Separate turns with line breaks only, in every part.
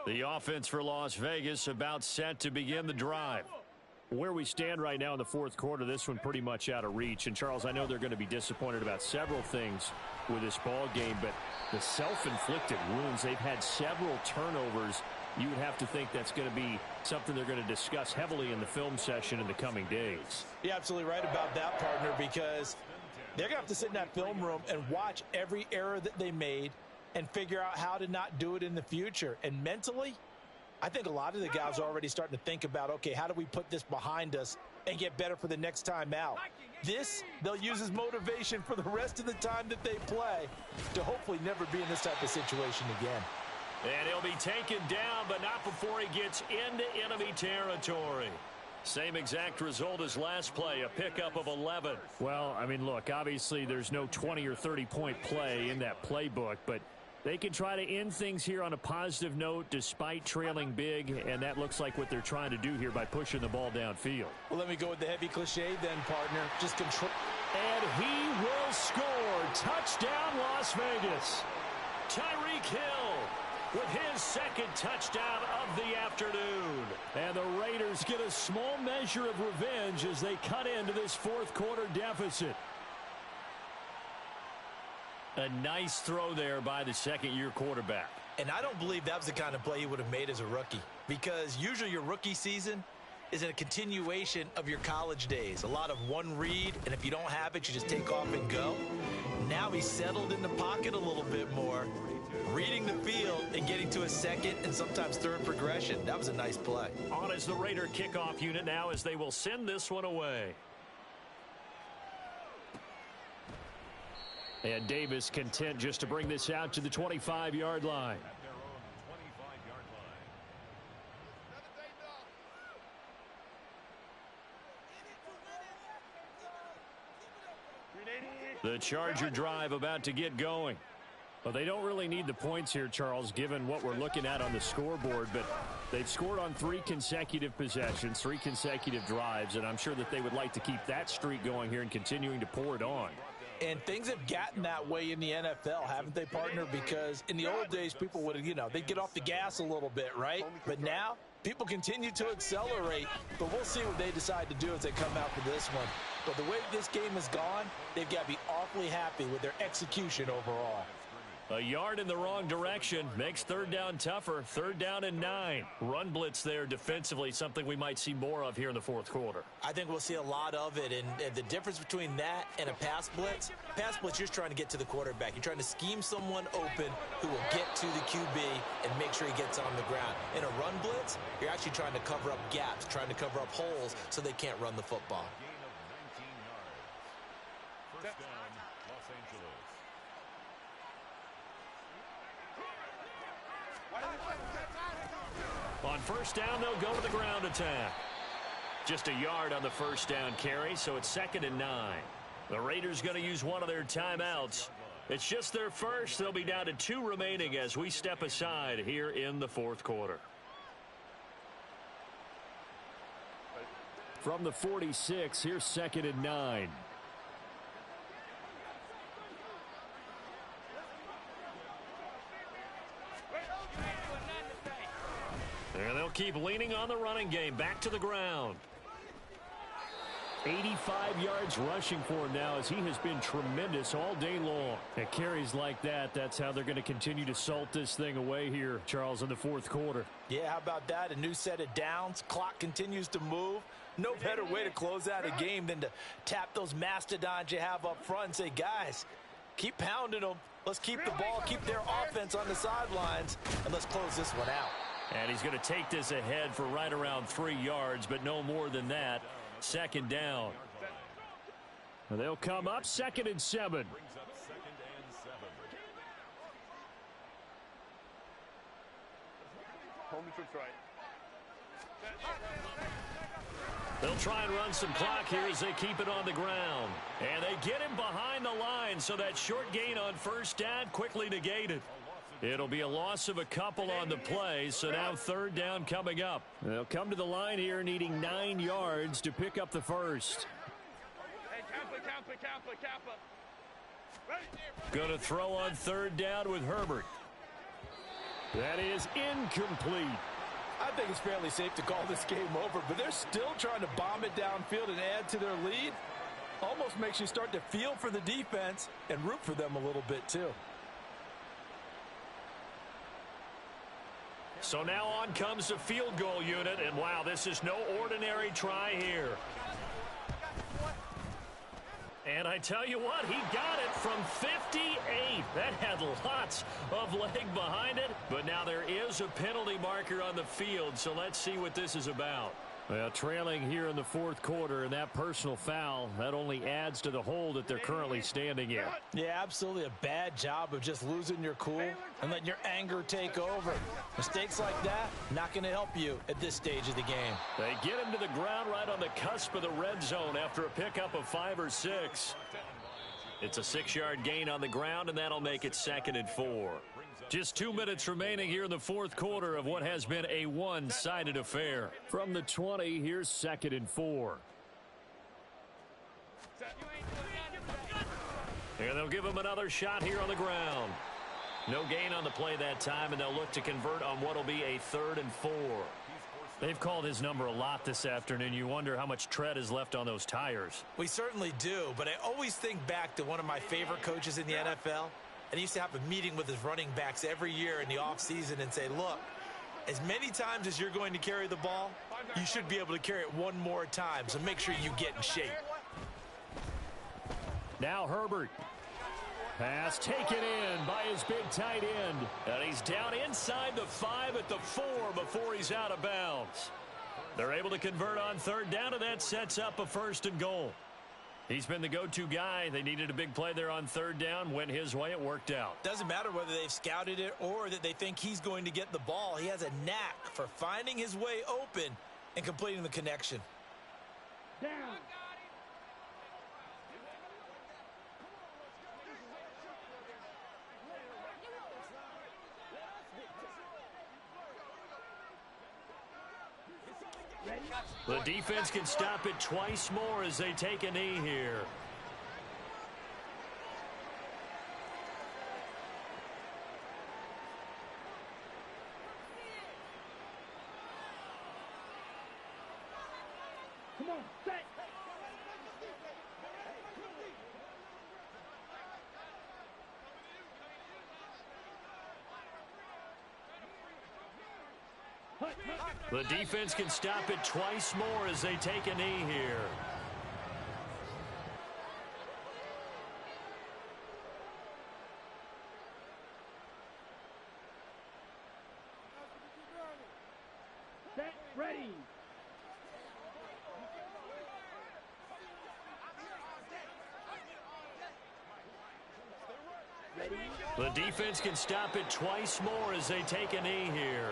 The offense for Las Vegas about set to begin the drive. Where we stand right now in the fourth quarter, this one pretty much out of reach. And, Charles, I know they're going to be disappointed about several things with this ball game, but the self-inflicted wounds, they've had several turnovers. You would have to think that's going to be something they're going to discuss heavily in the film session in the coming days.
You're absolutely right about that, partner, because they're going to have to sit in that film room and watch every error that they made and figure out how to not do it in the future. And mentally, I think a lot of the guys are already starting to think about, okay, how do we put this behind us and get better for the next time out? This, they'll use as motivation for the rest of the time that they play to hopefully never be in this type of situation again.
And he'll be taken down, but not before he gets into enemy territory. Same exact result as last play, a pickup of 11. Well, I mean, look, obviously there's no 20 or 30-point play in that playbook, but they can try to end things here on a positive note despite trailing big, and that looks like what they're trying to do here by pushing the ball downfield.
Well, let me go with the heavy cliche then, partner. Just control.
And he will score. Touchdown, Las Vegas. Tyreek Hill with his second touchdown of the afternoon. And the Raiders get a small measure of revenge as they cut into this fourth quarter deficit. A nice throw there by the second-year quarterback.
And I don't believe that was the kind of play he would have made as a rookie, because usually your rookie season is a continuation of your college days. A lot of one read, and if you don't have it, you just take off and go. Now he's settled in the pocket a little bit more, reading the field and getting to a second and sometimes third progression. That was a nice play.
On is the Raider kickoff unit now as they will send this one away. And Davis content just to bring this out to the 25-yard line. The Charger drive about to get going. Well, they don't really need the points here, Charles, given what we're looking at on the scoreboard, but they've scored on 3 consecutive possessions, 3 consecutive drives, and I'm sure that they would like to keep that streak going here and continuing to pour it on.
And things have gotten that way in the NFL, haven't they, partner? Because in the old days, people would, they'd get off the gas a little bit, right? But now, people continue to accelerate. But we'll see what they decide to do as they come out for this one. But the way this game has gone, they've got to be awfully happy with their execution overall.
A yard in the wrong direction makes third down tougher. Third down and 9. Run blitz there defensively, something we might see more of here in the fourth quarter.
I think we'll see a lot of it, and the difference between that and a pass blitz, you're just trying to get to the quarterback. You're trying to scheme someone open who will get to the QB and make sure he gets on the ground. In a run blitz, you're actually trying to cover up gaps, trying to cover up holes so they can't run the football.
First down, Los Angeles.
On first down, they'll go to the ground attack. Just a yard on the first down carry, so it's 2nd and 9. The Raiders going to use one of their timeouts. It's just their first. They'll be down to 2 remaining as we step aside here in the fourth quarter. From the 46, here's 2nd and 9. And they'll keep leaning on the running game. Back to the ground. 85 yards rushing for him now as he has been tremendous all day long. At carries like that, that's how they're going to continue to salt this thing away here, Charles, in the fourth quarter.
Yeah, how about that? A new set of downs. Clock continues to move. No better way to close out a game than to tap those mastodons you have up front and say, guys, keep pounding them. Let's keep the ball, keep their offense on the sidelines, and let's close this one out.
And he's going to take this ahead for right around 3 yards, but no more than that. 2nd down. They'll come up 2nd and 7.
Brings up 2nd and 7.
Home trips right.
They'll try and run some clock here as they keep it on the ground. And they get him behind the line, so that short gain on first down quickly negated. It'll be a loss of a couple on the play, so now 3rd down coming up. They'll come to the line here needing 9 yards to pick up the first.
Hey, Kappa.
Going to throw on 3rd down with Herbert. That is incomplete.
I think it's fairly safe to call this game over, but they're still trying to bomb it downfield and add to their lead. Almost makes you start to feel for the defense and root for them a little bit too.
So now on comes the field goal unit, and wow, this is no ordinary try here. And I tell you what, he got it from 58. That had lots of leg behind it. But now there is a penalty marker on the field, so let's see what this is about. Well, trailing here in the fourth quarter, and that personal foul, that only adds to the hole that they're currently standing in.
Yeah, absolutely a bad job of just losing your cool and letting your anger take over. Mistakes like that, not going to help you at this stage of the game.
They get him to the ground right on the cusp of the red zone after a pickup of 5 or 6. It's a 6-yard gain on the ground, and that'll make it 2nd and 4. Just 2 minutes remaining here in the fourth quarter of what has been a one-sided affair. From the 20, here's 2nd and 4. And they'll give him another shot here on the ground. No gain on the play that time, and they'll look to convert on what will be a 3rd and 4. They've called his number a lot this afternoon. You wonder how much tread is left on those tires.
We certainly do, but I always think back to one of my favorite coaches in the NFL. And he used to have a meeting with his running backs every year in the offseason and say, look, as many times as you're going to carry the ball, you should be able to carry it one more time, so make sure you get in shape.
Now Herbert. Pass taken in by his big tight end. And he's down inside the 5 at the 4 before he's out of bounds. They're able to convert on 3rd down, and that sets up a 1st and goal. He's been the go-to guy. They needed a big play there on 3rd down. Went his way. It worked out.
Doesn't matter whether they've scouted it or that they think he's going to get the ball. He has a knack for finding his way open and completing the connection.
Down.
The defense can stop it twice more as they take a knee here.
Come on, set.
The defense can stop it twice more as they take a knee here.
Set, ready.
The defense can stop it twice more as they take a knee here.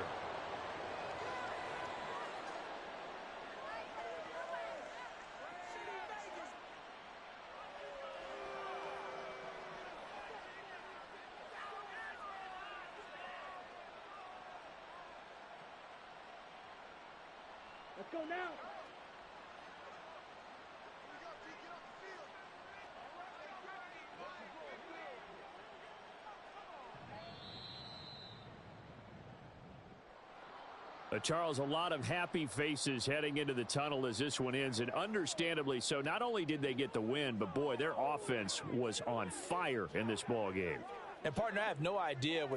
Let's go now.
Charles, a lot of happy faces heading into the tunnel as this one ends, and understandably so. Not only did they get the win, but boy, their offense was on fire in this ball game.
And partner, I have no idea what